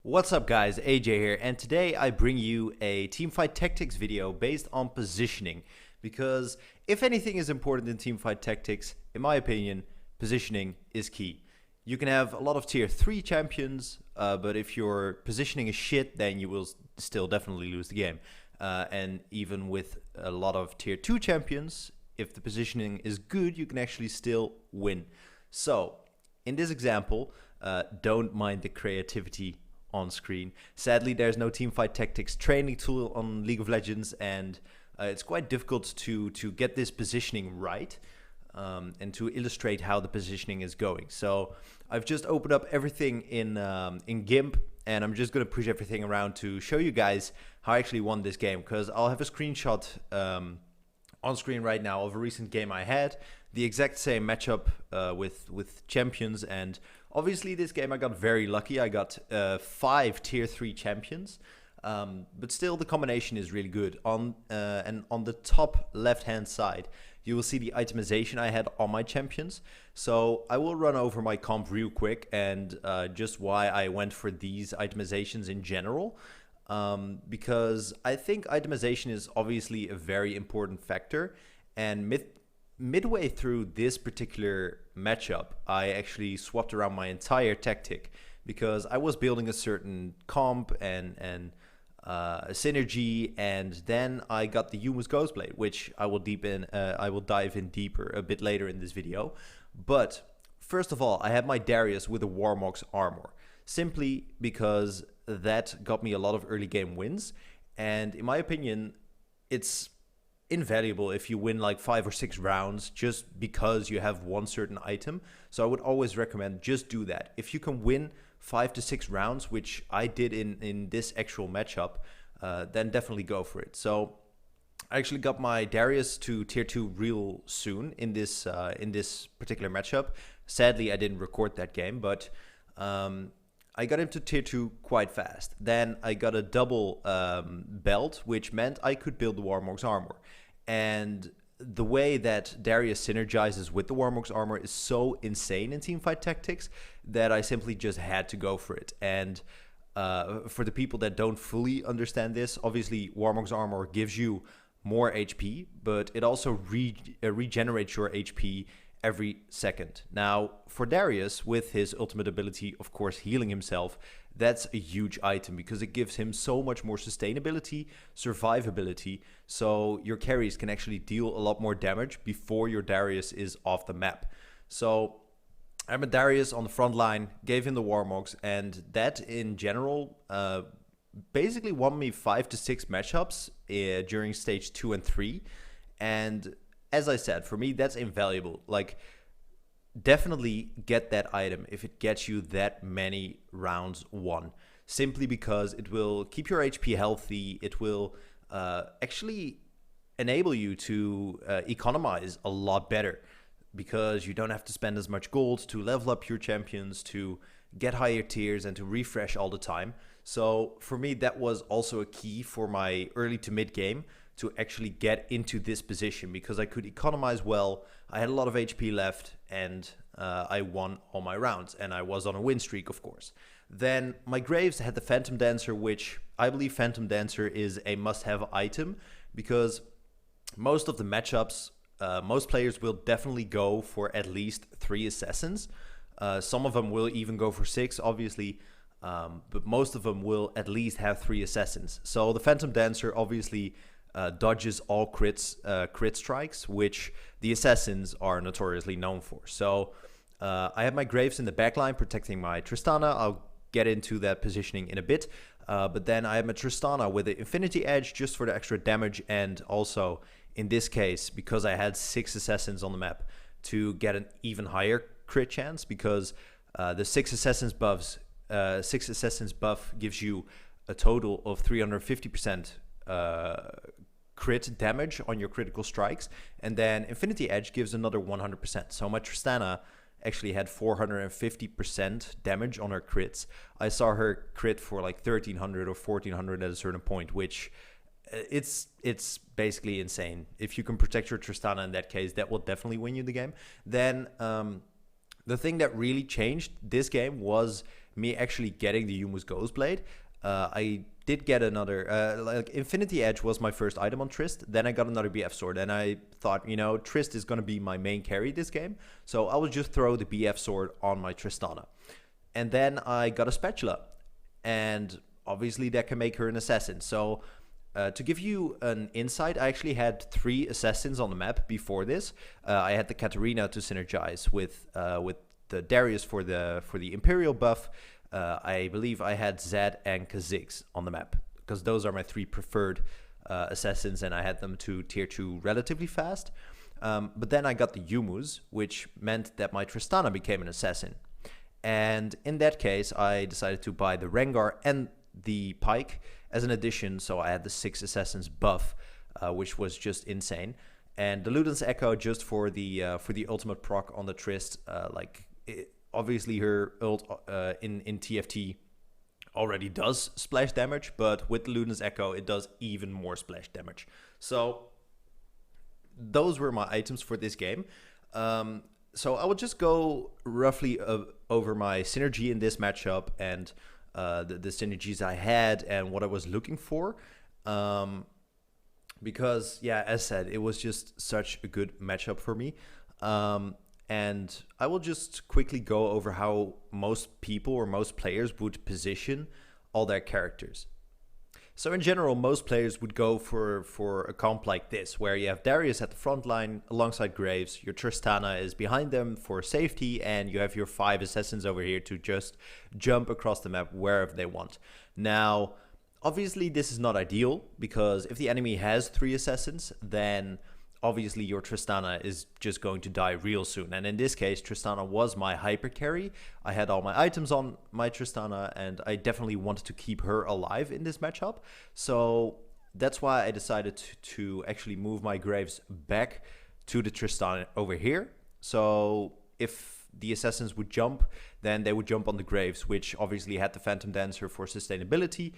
What's up guys, AJ here, and today I bring you a Teamfight Tactics video based on positioning, because if anything is important in Teamfight Tactics, in my opinion, positioning is key. You can have a lot of tier 3 champions, but if your positioning is shit, then you will still definitely lose the game. And even with a lot of tier 2 champions, if the positioning is good, you can actually still win. So, in this example, don't mind the creativity on screen. Sadly, there's no Teamfight Tactics training tool on League of Legends, and it's quite difficult to get this positioning right and to illustrate how the positioning is going. So I've just opened up everything in GIMP, and I'm just going to push everything around to show you guys how I actually won this game, because I'll have a screenshot on screen right now of a recent game I had, the exact same matchup with champions, and obviously this game I got very lucky. I got 5 tier 3 champions, but still the combination is really good. And on the top left hand side you will see the itemization I had on my champions. So I will run over my comp real quick and just why I went for these itemizations in general. Because I think itemization is obviously a very important factor, and midway through this particular matchup, I actually swapped around my entire tactic because I was building a certain comp and a synergy, and then I got the Yuma's Ghostblade, which I will dive in deeper a bit later in this video. But first of all, I had my Darius with a Warmog's armor, simply because that got me a lot of early game wins, and in my opinion, it's invaluable if you win like 5 or 6 rounds just because you have one certain item. So I would always recommend just do that. If you can win 5 to 6 rounds, which I did in this actual matchup, then definitely go for it. So I actually got my Darius to tier 2 real soon in this particular matchup. Sadly, I didn't record that game, but I got him to tier 2 quite fast. Then I got a double belt, which meant I could build the Warmog's armor. And the way that Darius synergizes with the Warmog's armor is so insane in Teamfight Tactics that I simply just had to go for it. And for the people that don't fully understand this, obviously Warmog's armor gives you more HP, but it also regenerates your HP every second. Now, for Darius, with his ultimate ability, of course, healing himself, that's a huge item because it gives him so much more sustainability, survivability, so your carries can actually deal a lot more damage before your Darius is off the map. So I'm a Darius on the front line, gave him the Warmogs, and that in general basically won me 5 to 6 matchups during stage 2 and 3. And as I said, for me, that's invaluable. Like, definitely get that item if it gets you that many rounds won, simply because it will keep your HP healthy. It will actually enable you to economize a lot better, because you don't have to spend as much gold to level up your champions, to get higher tiers, and to refresh all the time. So for me, that was also a key for my early to mid game, to actually get into this position, because I could economize well. I had a lot of HP left, and I won all my rounds, and I was on a win streak, of course. Then my Graves had the Phantom Dancer, which I believe Phantom Dancer is a must-have item, because most of the matchups, most players will definitely go for at least 3 assassins. Some of them will even go for 6, obviously, but most of them will at least have 3 assassins. So the Phantom Dancer obviously dodges all crit strikes, which the assassins are notoriously known for. So I have my Graves in the backline protecting my Tristana. I'll get into that positioning in a bit. But then I have my Tristana with the Infinity Edge just for the extra damage, and also in this case, because I had 6 assassins on the map, to get an even higher crit chance, because the 6 assassins buff gives you a total of 350% crit damage on your critical strikes, and then Infinity Edge gives another 100%. So my Tristana actually had 450% damage on her crits. I saw her crit for like 1300 or 1400 at a certain point, which it's basically insane. If you can protect your Tristana in that case, that will definitely win you the game. Then the thing that really changed this game was me actually getting the Humus Ghost Blade, I did get another, like Infinity Edge was my first item on Trist. Then I got another BF Sword, and I thought, you know, Trist is going to be my main carry this game. So I will just throw the BF Sword on my Tristana. And then I got a Spatula, and obviously that can make her an assassin. So to give you an insight, I actually had 3 assassins on the map before this. I had the Katarina to synergize with the Darius for the Imperial buff. I believe I had Zed and Kha'Zix on the map, because those are my 3 preferred assassins, and I had them to tier 2 relatively fast. But then I got the Humus, which meant that my Tristana became an assassin. And in that case, I decided to buy the Rengar and the Pike as an addition, so I had the 6 assassins buff, which was just insane. And the Luden's Echo just for the ultimate proc on the Trist, obviously her ult in TFT already does splash damage, but with the Luden's Echo it does even more splash damage. So those were my items for this game. So I will just go roughly over my synergy in this matchup and the synergies I had and what I was looking for. Because, yeah, as said, it was just such a good matchup for me. And I will just quickly go over how most people or most players would position all their characters. So in general, most players would go for a comp like this, where you have Darius at the front line alongside Graves, your Tristana is behind them for safety, and you have your 5 assassins over here to just jump across the map wherever they want. Now, obviously this is not ideal, because if the enemy has 3 assassins, then obviously your Tristana is just going to die real soon. And in this case, Tristana was my hyper carry. I had all my items on my Tristana, and I definitely wanted to keep her alive in this matchup. So that's why I decided to actually move my Graves back to the Tristana over here. So if the assassins would jump, then they would jump on the Graves, which obviously had the Phantom Dancer for sustainability.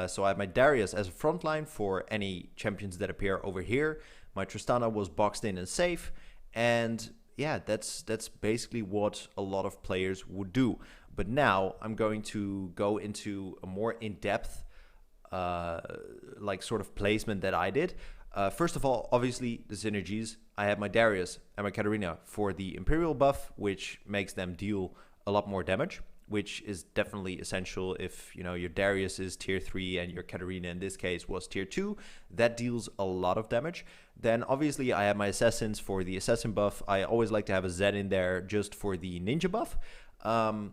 So I had my Darius as a frontline for any champions that appear over here. My Tristana was boxed in and safe, and yeah, that's basically what a lot of players would do. But now I'm going to go into a more in-depth sort of placement that I did. First of all, obviously the synergies. I had my Darius and my Katarina for the Imperial buff, which makes them deal a lot more damage, which is definitely essential if, you know, your Darius is tier 3 and your Katarina in this case was tier 2. That deals a lot of damage. Then obviously I have my assassins for the assassin buff. I always like to have a Zed in there just for the ninja buff. And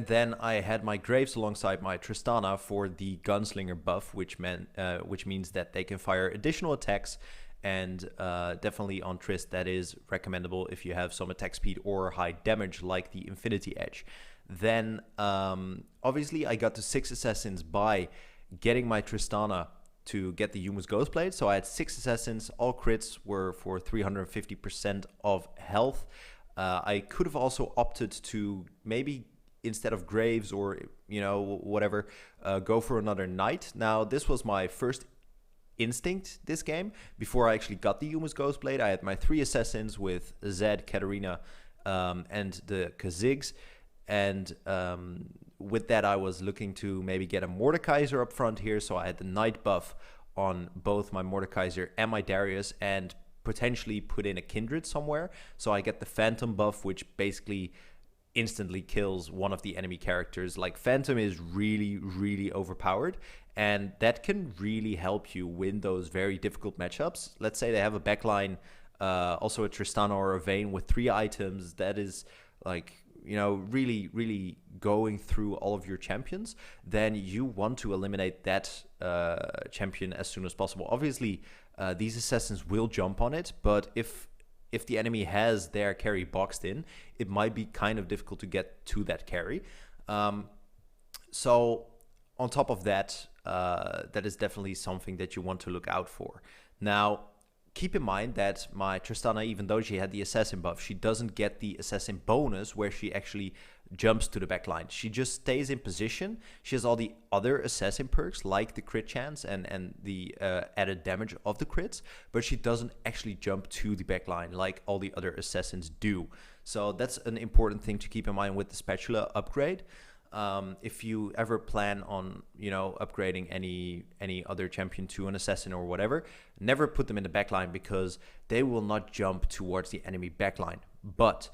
then I had my Graves alongside my Tristana for the gunslinger buff, which means that they can fire additional attacks. And definitely on Trist, that is recommendable if you have some attack speed or high damage like the Infinity Edge. Then obviously I got to 6 assassins by getting my Tristana to get the Humus Ghost Blade. So I had 6 assassins, all crits were for 350% of health. I could have also opted to maybe, instead of Graves or, you know, whatever, go for another Knight. Now this was my first instinct this game. Before I actually got the Humus Ghost Blade, I had my 3 assassins with Zed, Katarina, and the Kha'Zix. And with that, I was looking to maybe get a Mordekaiser up front here. So I had the Knight buff on both my Mordekaiser and my Darius, and potentially put in a Kindred somewhere. So I get the Phantom buff, which basically instantly kills one of the enemy characters. Like, Phantom is really, really overpowered, and that can really help you win those very difficult matchups. Let's say they have a backline, also a Tristana or a Vayne with 3 items. That is, like, you know, really, really going through all of your champions. Then you want to eliminate that champion as soon as possible. Obviously, these assassins will jump on it, but if the enemy has their carry boxed in, it might be kind of difficult to get to that carry. So on top of that, that is definitely something that you want to look out for. Now, keep in mind that my Tristana, even though she had the assassin buff, she doesn't get the assassin bonus where she actually jumps to the back line. She just stays in position. She has all the other assassin perks like the crit chance and the added damage of the crits, but she doesn't actually jump to the back line like all the other assassins do. So that's an important thing to keep in mind with the spatula upgrade. if you ever plan on, upgrading any other champion to an assassin or whatever, never put them in the backline because they will not jump towards the enemy backline. But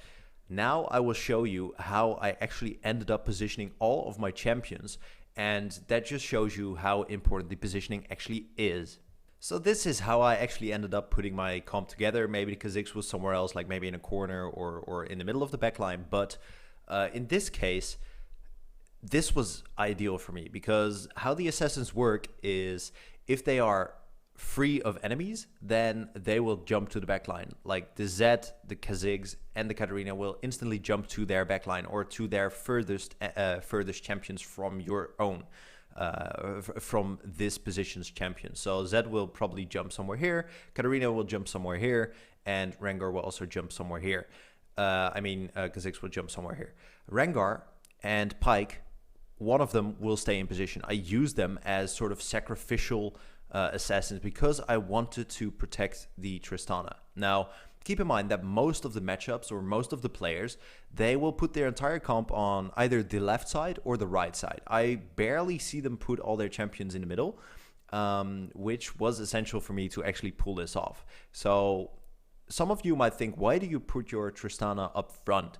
now I will show you how I actually ended up positioning all of my champions, and that just shows you how important the positioning actually is. So this is how I actually ended up putting my comp together. Maybe the Kha'Zix was somewhere else, like maybe in a corner or in the middle of the backline. But in this case, this was ideal for me because how the assassins work is if they are free of enemies, then they will jump to the backline. Like the Zed, the Kha'Zix, and the Katarina will instantly jump to their backline or to their furthest champions from your own. From this position's champion. So Zed will probably jump somewhere here, Katarina will jump somewhere here, and Rengar will also jump somewhere here. Kha'Zix will jump somewhere here. Rengar and Pyke, one of them will stay in position. I use them as sort of sacrificial assassins because I wanted to protect the Tristana. Now, keep in mind that most of the matchups or most of the players, they will put their entire comp on either the left side or the right side. I barely see them put all their champions in the middle, which was essential for me to actually pull this off. So some of you might think, why do you put your Tristana up front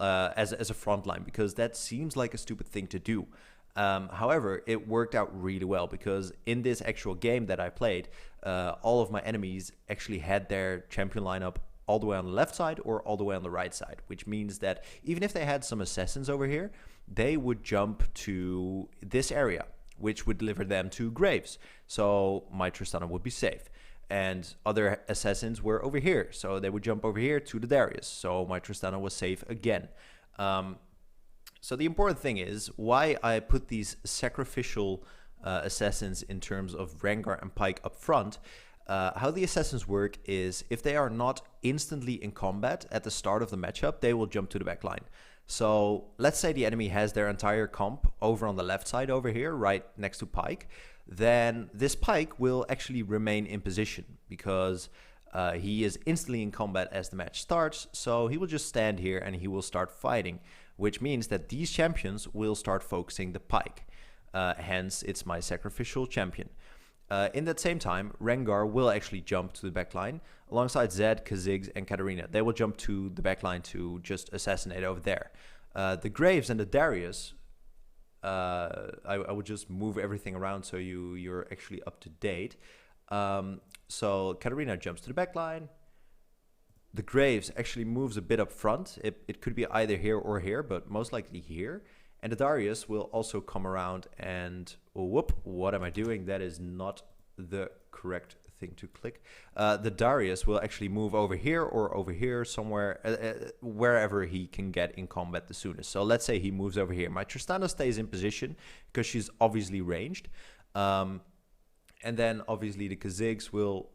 as a front line? Because that seems like a stupid thing to do. However, it worked out really well because in this actual game that I played, all of my enemies actually had their champion lineup all the way on the left side or all the way on the right side, which means that even if they had some assassins over here, they would jump to this area, which would deliver them to Graves. So my Tristana would be safe. And other assassins were over here, so they would jump over here to the Darius. So my Tristana was safe again. So the important thing is why I put these sacrificial assassins in terms of Rengar and Pyke up front. How the assassins work is if they are not instantly in combat at the start of the matchup, they will jump to the backline. So let's say the enemy has their entire comp over on the left side over here, right next to Pyke. Then this Pyke will actually remain in position because he is instantly in combat as the match starts. So he will just stand here and he will start fighting, which means that these champions will start focusing the Pyke. Hence, it's my sacrificial champion. In that same time, Rengar will actually jump to the backline alongside Zed, Kha'Zix, and Katarina. They will jump to the backline to just assassinate over there. The Graves and the Darius, I would just move everything around so you're actually up to date. So Katarina jumps to the backline. The Graves actually moves a bit up front. It could be either here or here, but most likely here. And the Darius will also come around and, oh, whoop, what am I doing? That is not the correct thing to click. The Darius will actually move over here or over here somewhere, wherever he can get in combat the soonest. So let's say he moves over here. My Tristana stays in position because she's obviously ranged. And then obviously the Kha'Zix will,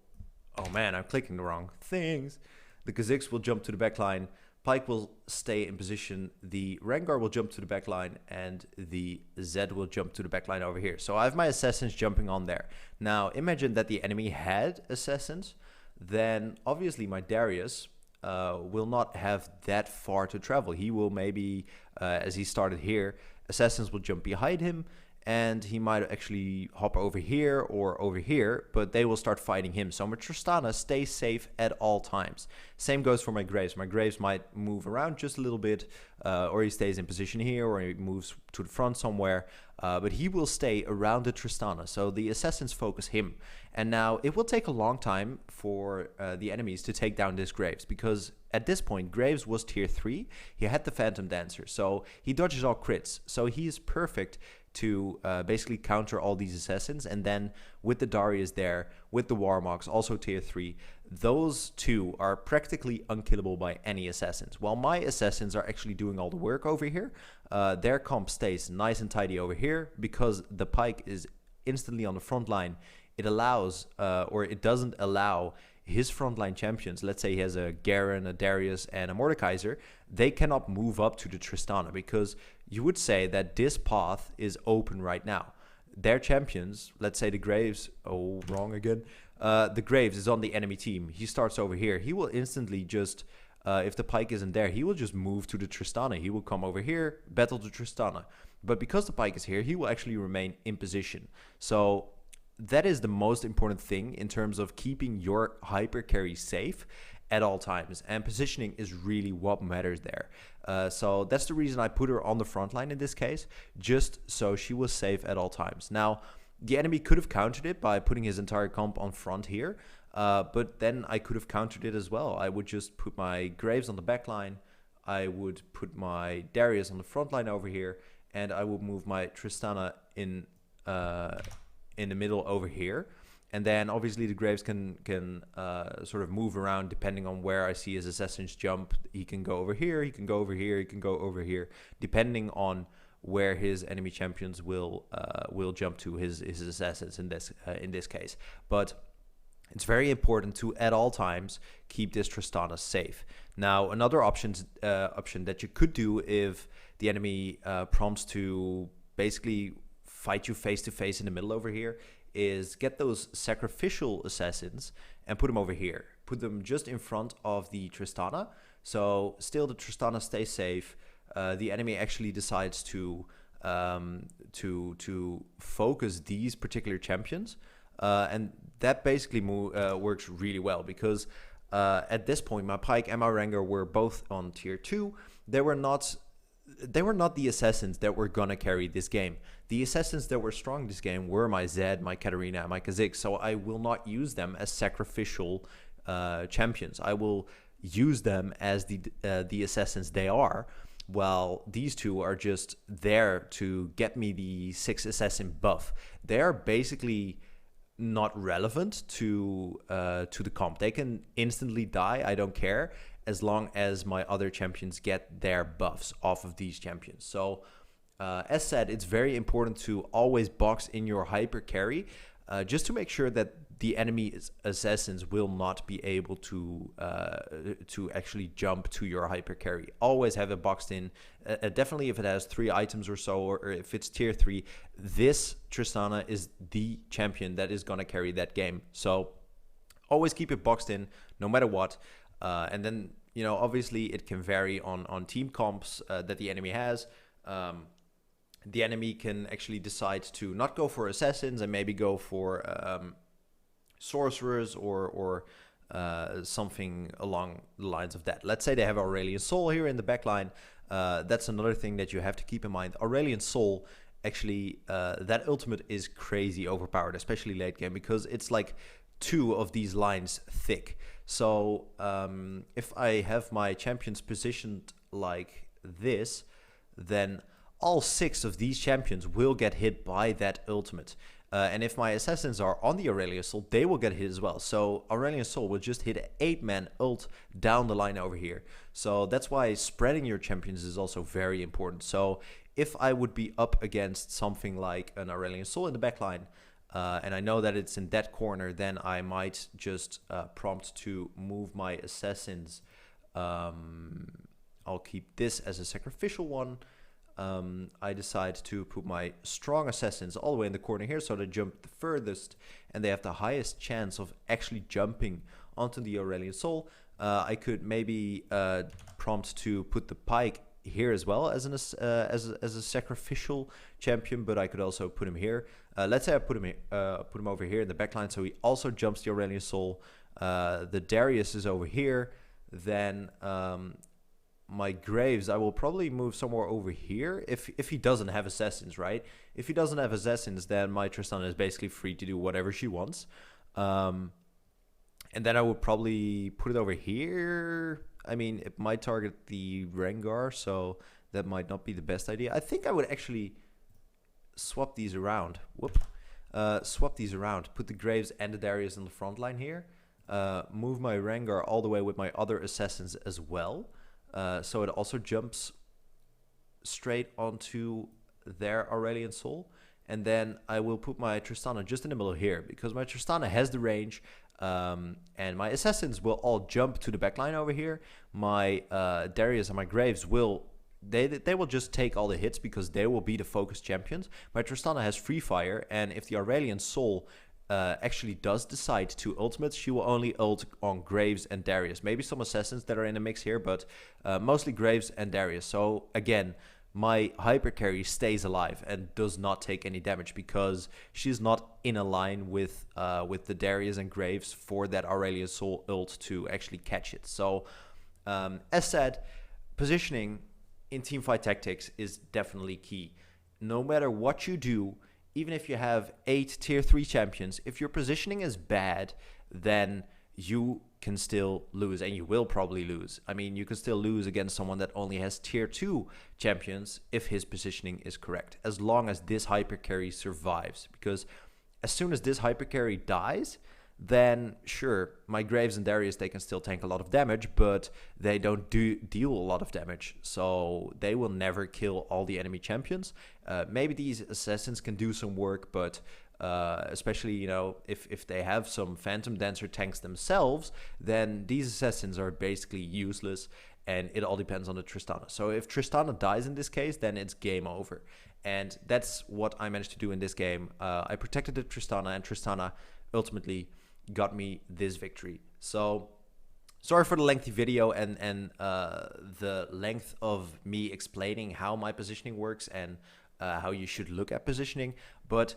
oh man, I'm clicking the wrong things. The Kha'Zix will jump to the backline. Pyke will stay in position, the Rengar will jump to the backline, and the Zed will jump to the backline over here. So I have my assassins jumping on there. Now imagine that the enemy had assassins, then obviously my Darius will not have that far to travel. He will maybe, as he started here, assassins will jump behind him, and he might actually hop over here or over here, but they will start fighting him. So my Tristana stays safe at all times. Same goes for my Graves. My Graves might move around just a little bit, or he stays in position here, or he moves to the front somewhere, but he will stay around the Tristana. So the assassins focus him. And now it will take a long time for the enemies to take down this Graves, because at this point, Graves was tier 3. He had the Phantom Dancer, so he dodges all crits. So he is perfect to basically counter all these assassins. And then with the Darius there, with the Warmogs, also tier 3, those two are practically unkillable by any assassins. While my assassins are actually doing all the work over here, their comp stays nice and tidy over here because the Pyke is instantly on the front line. It allows, or it doesn't allow his frontline champions, let's say he has a Garen, a Darius, and a Mordekaiser, they cannot move up to the Tristana because you would say that this path is open right now. Their champions, let's say the Graves, oh, wrong again. The Graves is on the enemy team. He starts over here. He will instantly just if the pike isn't there, he will just move to the Tristana. He will come over here, battle the Tristana. But because the pike is here, he will actually remain in position. So that is the most important thing in terms of keeping your hyper carry safe at all times, and positioning is really what matters there. So that's the reason I put her on the front line in this case, just so she was safe at all times. Now, the enemy could have countered it by putting his entire comp on front here, but then I could have countered it as well. I would just put my Graves on the back line, I would put my Darius on the front line over here, and I would move my Tristana in the middle over here. And then obviously the Graves can sort of move around depending on where I see his assassins jump. He can go over here, he can go over here, he can go over here, depending on where his enemy champions will jump to his assassins in this case. But it's very important to at all times keep this Tristana safe. Now, another option that you could do if the enemy prompts to basically fight you face to face in the middle over here is get those sacrificial assassins and put them over here. Put them just in front of the Tristana. So still the Tristana stays safe. The enemy actually decides to focus these particular champions. And that basically works really well because at this point, my Pike and my Rengar were both on tier 2. They were not the assassins that were gonna carry this game. The assassins that were strong this game were my Zed, my Katarina, and my Kha'Zix, so I will not use them as sacrificial champions. I will use them as the assassins they are, while these two are just there to get me the 6 assassin buff. They are basically not relevant to the comp. They can instantly die, I don't care, as long as my other champions get their buffs off of these champions. So as said, it's very important to always box in your hyper carry just to make sure that the enemy assassins will not be able to actually jump to your hyper carry. Always have it boxed in. Definitely if it has 3 items or so, or if it's tier 3, this Tristana is the champion that is going to carry that game. So always keep it boxed in no matter what. And then, you know, obviously it can vary on team comps that the enemy has. The enemy can actually decide to not go for assassins and maybe go for sorcerers or something along the lines of that. Let's say they have Aurelian Soul here in the backline. That's another thing that you have to keep in mind. Aurelian Soul, actually, that ultimate is crazy overpowered, especially late game, because it's like 2 of these lines thick. So if I have my champions positioned like this, then all 6 of these champions will get hit by that ultimate. And if my assassins are on the Aurelian Soul, they will get hit as well. So Aurelian Soul will just hit an 8-man ult down the line over here. So that's why spreading your champions is also very important. So if I would be up against something like an Aurelian Soul in the backline, and I know that it's in that corner, then I might just prompt to move my assassins. I'll keep this as a sacrificial one. I decide to put my strong assassins all the way in the corner here, so they jump the furthest and they have the highest chance of actually jumping onto the Aurelian Soul. I could maybe prompt to put the Pike here as well as a sacrificial champion, but I could also put him here. Let's say I put him over here in the backline, so he also jumps the Aurelian Soul. The Darius is over here. Then my Graves, I will probably move somewhere over here if he doesn't have assassins, right? If he doesn't have assassins, then my Tristana is basically free to do whatever she wants. And then I would probably put it over here. I mean, it might target the Rengar, so that might not be the best idea. I think I would actually swap these around. Swap these around. Put the Graves and the Darius on the front line here. Move my Rengar all the way with my other assassins as well. So it also jumps straight onto their Aurelian Soul. And then I will put my Tristana just in the middle here, because my Tristana has the range. And my assassins will all jump to the backline over here. My Darius and my Graves will just take all the hits because they will be the focus champions. My Tristana has free fire, and if the Aurelian Soul actually does decide to ultimate, she will only ult on Graves and Darius. Maybe some assassins that are in the mix here, but mostly Graves and Darius. So again, my hyper carry stays alive and does not take any damage because she's not in a line with the Darius and Graves for that Aurelia Soul ult to actually catch it. So as said, positioning in teamfight tactics is definitely key. No matter what you do, even if you have 8 tier 3 champions, if your positioning is bad, then you can still lose, and you will probably lose. I mean, you can still lose against someone that only has tier 2 champions if his positioning is correct, as long as this hyper carry survives. Because as soon as this hyper carry dies, then sure, my Graves and Darius, they can still tank a lot of damage, but they don't deal a lot of damage. So they will never kill all the enemy champions. Maybe these assassins can do some work, but especially, you know, if they have some Phantom Dancer tanks themselves, then these assassins are basically useless, and it all depends on the Tristana. So if Tristana dies in this case, then it's game over. And that's what I managed to do in this game. I protected the Tristana, and Tristana ultimately got me this victory. So sorry for the lengthy video and the length of me explaining how my positioning works and how you should look at positioning. But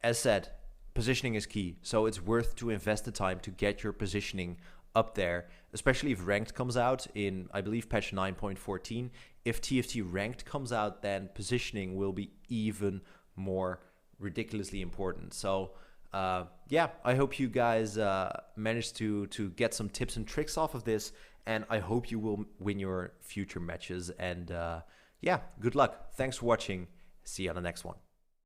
as said, positioning is key. So it's worth to invest the time to get your positioning up there, especially if ranked comes out in, I believe, patch 9.14. If TFT ranked comes out, then positioning will be even more ridiculously important. So yeah, I hope you guys managed to get some tips and tricks off of this, and I hope you will win your future matches. And yeah, good luck. Thanks for watching. See you on the next one.